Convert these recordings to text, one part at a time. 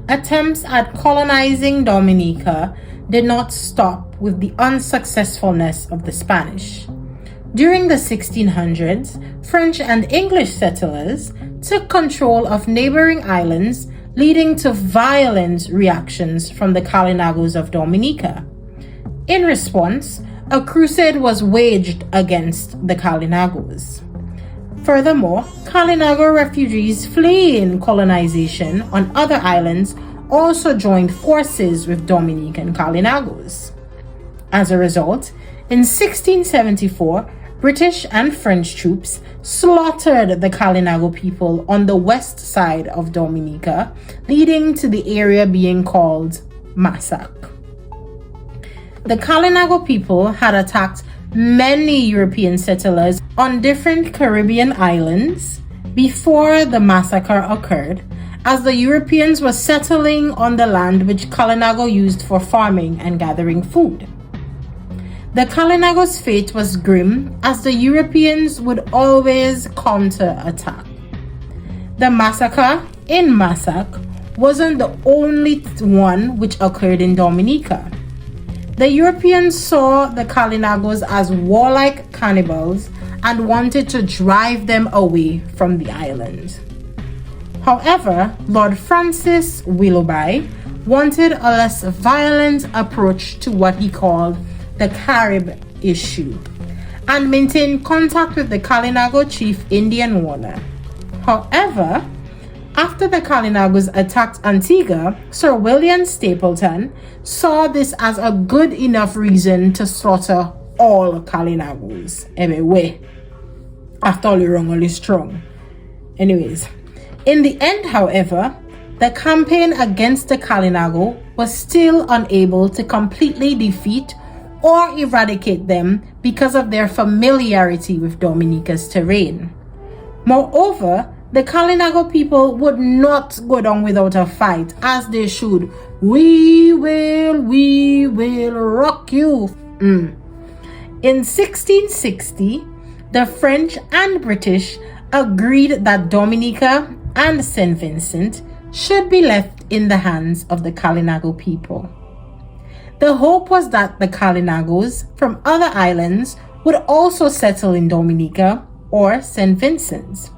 attempts at colonizing Dominica did not stop with the unsuccessfulness of the Spanish. During the 1600s, French and English settlers took control of neighboring islands, leading to violent reactions from the Kalinagos of Dominica. In response, a crusade was waged against the Kalinagos. Furthermore, Kalinago refugees fleeing colonization on other islands also joined forces with Dominican Kalinagos. As a result, in 1674, British and French troops slaughtered the Kalinago people on the west side of Dominica, leading to the area being called Massac. The Kalinago people had attacked many European settlers on different Caribbean islands before the massacre occurred, as the Europeans were settling on the land which Kalinago used for farming and gathering food. The Kalinagos' fate was grim, as the Europeans would always counter-attack. The massacre in Massac wasn't the only one which occurred in Dominica. The Europeans saw the Kalinagos as warlike cannibals and wanted to drive them away from the island. However, Lord Francis Willoughby wanted a less violent approach to what he called the Carib issue and maintained contact with the Kalinago chief Indian Warner. However, after the Kalinagos attacked Antigua, Sir William Stapleton saw this as a good enough reason to slaughter all Kalinagos. Anyway, after all, you're wrong, only strong. Anyways, in the end, however, the campaign against the Kalinago was still unable to completely defeat or eradicate them because of their familiarity with Dominica's terrain. Moreover, the Kalinago people would not go down without a fight, as they should. We will rock you. In 1660, the French and British agreed that Dominica and St. Vincent should be left in the hands of the Kalinago people. The hope was that the Kalinagos from other islands would also settle in Dominica or St. Vincent.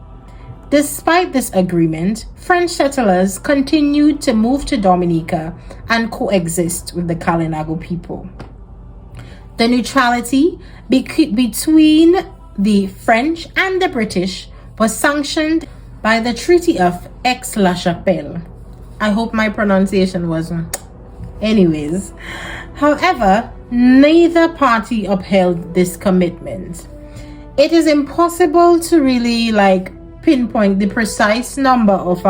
Despite this agreement, French settlers continued to move to Dominica and coexist with the Kalinago people. The neutrality between the French and the British was sanctioned by the Treaty of Aix-la-Chapelle. I hope my pronunciation wasn't. Anyways, however, neither party upheld this commitment. It is impossible to really pinpoint the precise number of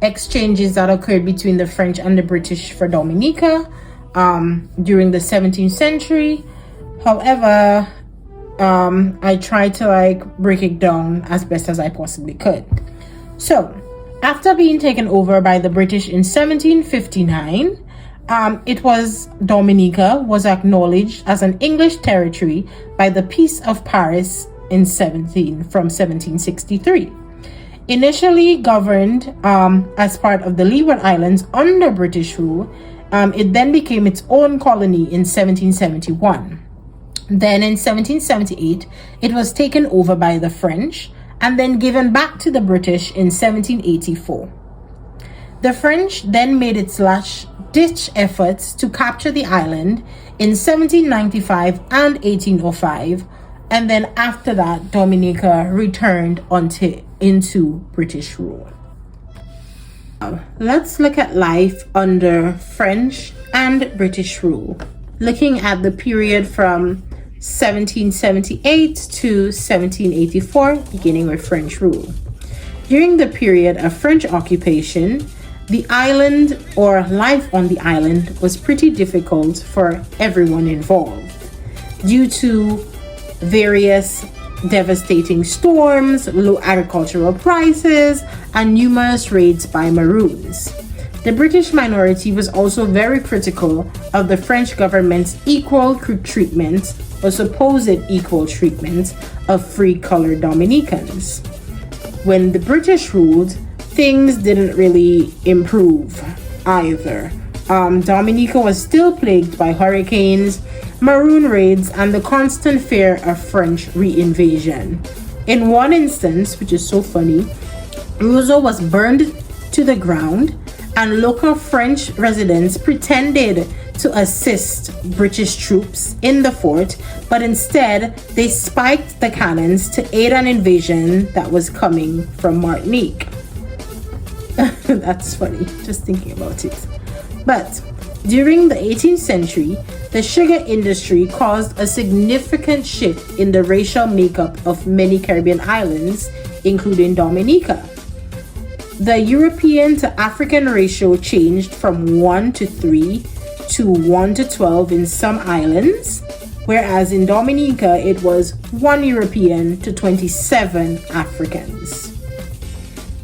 exchanges that occurred between the French and the British for Dominica during the 17th century. However, I tried to break it down as best as I possibly could. So, after being taken over by the British in 1759, Dominica was acknowledged as an English territory by the Peace of Paris from 1763. Initially governed as part of the Leeward Islands under British rule, it then became its own colony in 1771. Then in 1778, it was taken over by the French and then given back to the British in 1784. The French then made its last-ditch efforts to capture the island in 1795 and 1805, and then after that, Dominica returned into British rule. Let's look at life under French and British rule, looking at the period from 1778 to 1784, beginning with French rule. During the period of French occupation, the island or life on the island was pretty difficult for everyone involved due to various devastating storms, low agricultural prices, and numerous raids by Maroons. The British minority was also very critical of the French government's equal treatment or supposed equal treatment of free-colored Dominicans. When the British ruled, things didn't really improve either. Dominica was still plagued by hurricanes, maroon raids, and the constant fear of French reinvasion. In one instance, which is so funny, Roseau was burned to the ground, and local French residents pretended to assist British troops in the fort, but instead they spiked the cannons to aid an invasion that was coming from Martinique. That's funny, just thinking about it. But during the 18th century, the sugar industry caused a significant shift in the racial makeup of many Caribbean islands, including Dominica. The European to African ratio changed from 1 to 3 to 1 to 12 in some islands, whereas in Dominica it was 1 European to 27 Africans.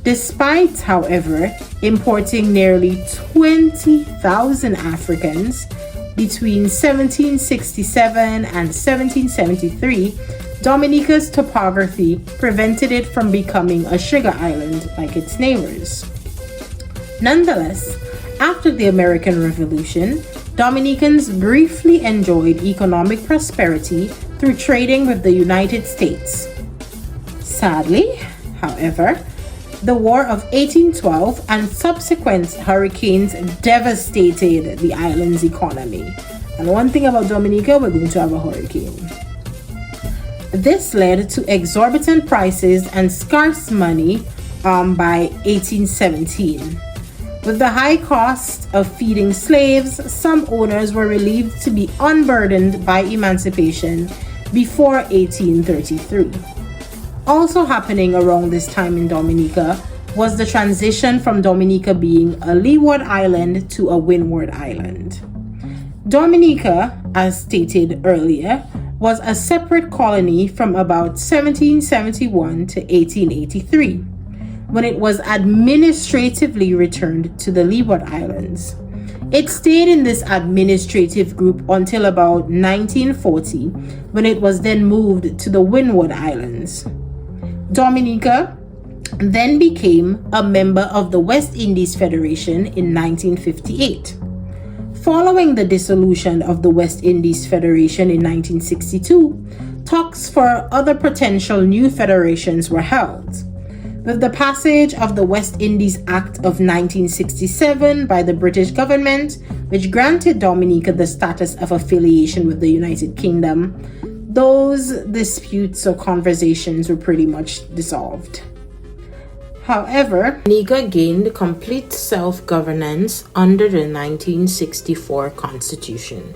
Despite, however, importing nearly 20,000 Africans between 1767 and 1773, Dominica's topography prevented it from becoming a sugar island like its neighbors. Nonetheless, after the American Revolution, Dominicans briefly enjoyed economic prosperity through trading with the United States. Sadly, however, the War of 1812 and subsequent hurricanes devastated the island's economy. And one thing about Dominica, we're going to have a hurricane. This led to exorbitant prices and scarce money by 1817. With the high cost of feeding slaves, some owners were relieved to be unburdened by emancipation before 1833. Also happening around this time in Dominica was the transition from Dominica being a leeward island to a windward island. Dominica, as stated earlier, was a separate colony from about 1771 to 1883, when it was administratively returned to the Leeward Islands. It stayed in this administrative group until about 1940, when it was then moved to the Windward Islands. Dominica then became a member of the West Indies Federation in 1958. Following the dissolution of the West Indies Federation in 1962, talks for other potential new federations were held. With the passage of the West Indies Act of 1967 by the British government, which granted Dominica the status of affiliation with the United Kingdom, those disputes or conversations were pretty much dissolved. However, Dominica gained complete self-governance under the 1964 Constitution.